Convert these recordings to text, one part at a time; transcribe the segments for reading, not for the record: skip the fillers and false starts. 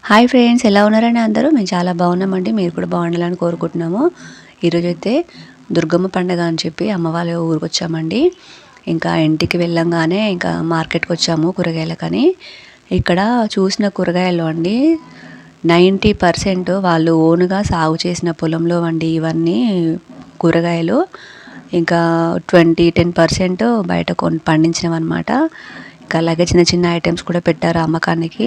Hi friends, ఎలా ఉన్నారండి అందరూ? మేము చాలా బాగున్నామండి. మీరు కూడా బాగుండాలని కోరుకుంటున్నాము. ఈరోజైతే దుర్గమ్మ పండుగ అని చెప్పి అమ్మ వాళ్ళ ఊరికి వచ్చామండి. ఇంకా ఇంటికి వెళ్ళంగానే ఇంకా మార్కెట్కి వచ్చాము కూరగాయలకని. ఇక్కడ చూసిన కూరగాయలు అండి 90% వాళ్ళు ఓన్గా సాగు చేసిన పొలంలో అండి ఇవన్నీ కూరగాయలు. ఇంకా 10% బయట పండించినవి అనమాట. ఇంకా అలాగే చిన్న చిన్న ఐటమ్స్ కూడా పెట్టారు అమ్మకానికి.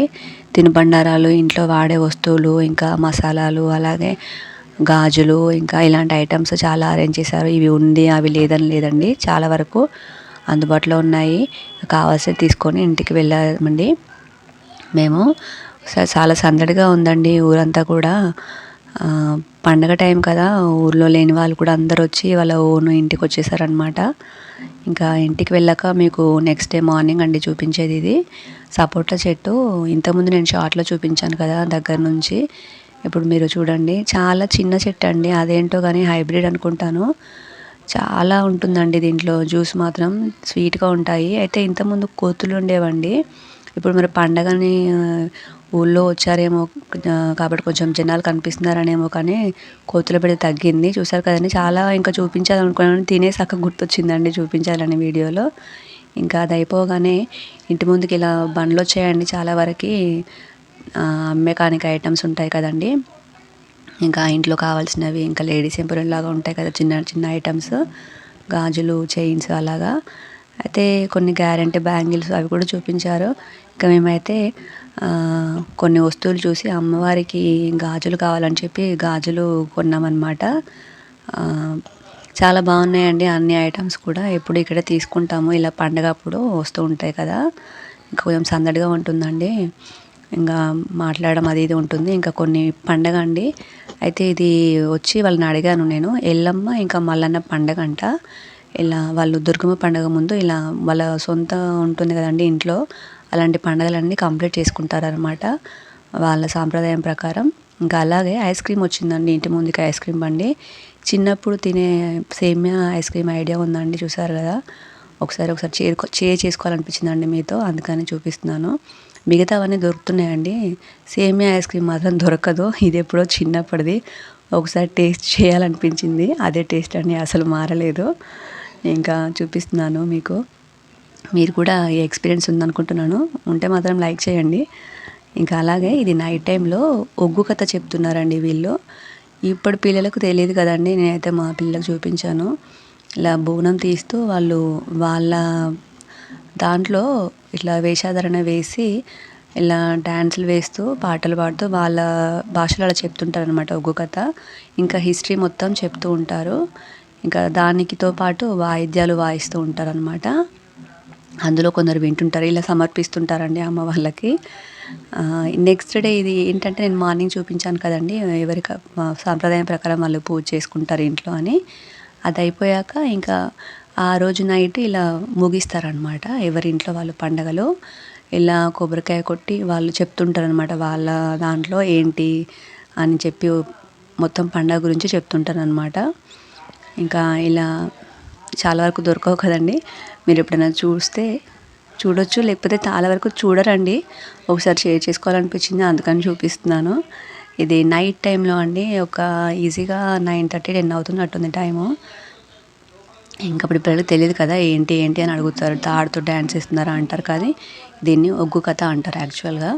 తినుబండారాలు, ఇంట్లో వాడే వస్తువులు, ఇంకా మసాలాలు, అలాగే గాజులు, ఇంకా ఇలాంటి ఐటమ్స్ చాలా అరేంజ్ చేశారు. ఇవి ఉంది అవి లేదని లేదండి, చాలా వరకు అందుబాటులో ఉన్నాయి. కావాల్సినవి తీసుకొని ఇంటికి వెళ్ళామండి మేము. చాలా సందడిగా ఉందండి ఊరంతా కూడా. పండగ టైం కదా, ఊర్లో లేని వాళ్ళు కూడా అందరు వచ్చి వాళ్ళ ఓన్ ఇంటికి వచ్చేసారనమాట. ఇంకా ఇంటికి వెళ్ళాక మీకు నెక్స్ట్ డే మార్నింగ్ అండి చూపించేది. ఇది సపోటా చెట్టు. ఇంతకుముందు నేను షార్ట్లో చూపించాను కదా దగ్గర నుంచి. ఇప్పుడు మీరు చూడండి, చాలా చిన్న చెట్టు అండి. అదేంటో కానీ హైబ్రిడ్ అనుకుంటాను. చాలా ఉంటుందండి దీంట్లో. జ్యూస్ మాత్రం స్వీట్గా ఉంటాయి. అయితే ఇంతకుముందు కోతులు ఉండేవండి. ఇప్పుడు మరి పండగని ఊళ్ళో వచ్చారేమో కాబట్టి కొంచెం జనాలు కనిపిస్తున్నారనేమో, కానీ కోతుల పడి తగ్గింది. చూసారు కదండి, చాలా ఇంకా చూపించాలనుకున్నాను, తినేసాక గుర్తొచ్చిందండి చూపించాలని వీడియోలో. ఇంకా అది అయిపోగానే ఇంటి ముందుకి ఇలా బండ్లు వచ్చాయండి చాలా వరకు. మెకానిక్ ఐటమ్స్ ఉంటాయి కదండి, ఇంకా ఇంట్లో కావాల్సినవి, ఇంకా లేడీస్ ఎంపోరియం లాగా ఉంటాయి కదా చిన్న చిన్న ఐటమ్స్, గాజులు, చైన్స్ అలాగా. అయితే కొన్ని గ్యారెంటీ బ్యాంగిల్స్ అవి కూడా చూపించారు. ఇంకా మేమైతే కొన్ని వస్తువులు చూసి అమ్మవారికి గాజులు కావాలని చెప్పి గాజులు కొన్నామన్నమాట. చాలా బాగున్నాయండి అన్ని ఐటమ్స్ కూడా. ఎప్పుడు ఇక్కడే తీసుకుంటాము, ఇలా పండగ అప్పుడు వస్తూ ఉంటాయి కదా. ఇంకా కొంచెం సందడిగా ఉంటుందండి, ఇంకా మాట్లాడడం అది ఇది ఉంటుంది. ఇంకా కొన్ని పండగ అండి. అయితే ఇది వచ్చి వాళ్ళని అడిగాను నేను, ఎల్లమ్మ ఇంకా మల్లన్న పండగ అంట. ఇలా వాళ్ళు దుర్గమ్మ పండగ ముందు ఇలా వాళ్ళ సొంత ఉంటుంది కదండి ఇంట్లో, అలాంటి పండుగలన్నీ కంప్లీట్ చేసుకుంటారనమాట వాళ్ళ సాంప్రదాయం ప్రకారం. ఇంకా అలాగే ఐస్ క్రీమ్ వచ్చిందండి ఇంటి ముందుకి, ఐస్ క్రీమ్ బండి. చిన్నప్పుడు తినే సేమియా ఐస్ క్రీమ్ ఐడియా ఉందండి, చూసారు కదా. ఒకసారి చేసుకోవాలనిపించిందండి మీతో, అందుకని చూపిస్తున్నాను. మిగతావన్నీ దొరుకుతున్నాయండి, సేమియా ఐస్ క్రీమ్ మాత్రం దొరకదు. ఇది ఎప్పుడో చిన్నప్పటిది, ఒకసారి టేస్ట్ చేయాలనిపించింది. అదే టేస్ట్ అండి, అసలు మారలేదు. ఇంకా చూపిస్తున్నాను మీకు. మీరు కూడా ఈ ఎక్స్పీరియన్స్ ఉందనుకుంటున్నాను, ఉంటే మాత్రం లైక్ చేయండి. ఇంకా అలాగే ఇది నైట్ టైంలో ఒగ్గు కథ చెప్తున్నారండి వీళ్ళు. ఇప్పుడు పిల్లలకు తెలియదు కదండి, నేనైతే మా పిల్లలకు చూపించాను. ఇలా బోనం తీస్తూ వాళ్ళు వాళ్ళ దాంట్లో ఇట్లా వేషాధరణ వేసి ఇలా డ్యాన్సులు వేస్తూ పాటలు పాడుతూ వాళ్ళ భాషలో అలా చెప్తుంటారు అనమాట ఒగ్గు కథ. ఇంకా హిస్టరీ మొత్తం చెప్తూ ఉంటారు. ఇంకా దానికితో పాటు వాయిద్యాలు వాయిస్తూ ఉంటారనమాట. అందులో కొందరు వింటుంటారు, ఇలా సమర్పిస్తుంటారండి అమ్మ వాళ్ళకి. నెక్స్ట్ డే ఇది ఏంటంటే, నేను మార్నింగ్ చూపించాను కదండి ఎవరి సాంప్రదాయం ప్రకారం వాళ్ళు పూజ చేసుకుంటారు ఇంట్లో అని. అది అయిపోయాక ఇంకా ఆ రోజు నైట్ ఇలా ముగిస్తారనమాట ఎవరి ఇంట్లో వాళ్ళు పండగలు. ఇలా కొబ్బరికాయ కొట్టి వాళ్ళు చెప్తుంటారనమాట వాళ్ళ దాంట్లో ఏంటి అని చెప్పి మొత్తం పండగ గురించి చెప్తుంటారనమాట. ఇంకా ఇలా చాలా వరకు దొరకవు కదండి, మీరు ఎప్పుడైనా చూస్తే చూడొచ్చు, లేకపోతే చాలా వరకు చూడరండి. ఒకసారి షేర్ చేసుకోవాలనిపించింది, అందుకని చూపిస్తున్నాను. ఇది నైట్ టైంలో అండి, ఒక ఈజీగా 9:30, 10 అవుతున్నట్టుంది టైము. ఇంకా ఇప్పుడు పిల్లలకు తెలియదు కదా ఏంటి ఏంటి అని అడుగుతారు. తాడుతో డ్యాన్స్ ఇస్తున్నారా అంటారు, కానీ దీన్ని ఒగ్గు కథ అంటారు యాక్చువల్గా.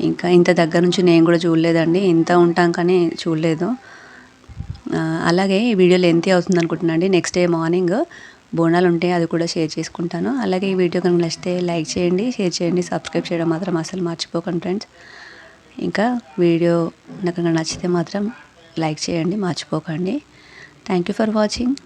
ఇంకా ఇంత దగ్గర నుంచి నేను కూడా చూడలేదండి, ఇంత ఉంటాం కానీ చూడలేదు. అలాగే ఈ వీడియో లెంతీ అవుతుంది అనుకుంటున్నాను అండి. నెక్స్ట్ డే మార్నింగ్ బోనాలు ఉంటాయి, అది కూడా షేర్ చేసుకుంటాను. అలాగే ఈ వీడియో కనుక నచ్చితే లైక్ చేయండి, షేర్ చేయండి, సబ్స్క్రైబ్ చేయడం మాత్రం అసలు మర్చిపోకండి ఫ్రెండ్స్. ఇంకా వీడియో నాకు నచ్చితే మాత్రం లైక్ చేయండి, మర్చిపోకండి. Thank you for watching.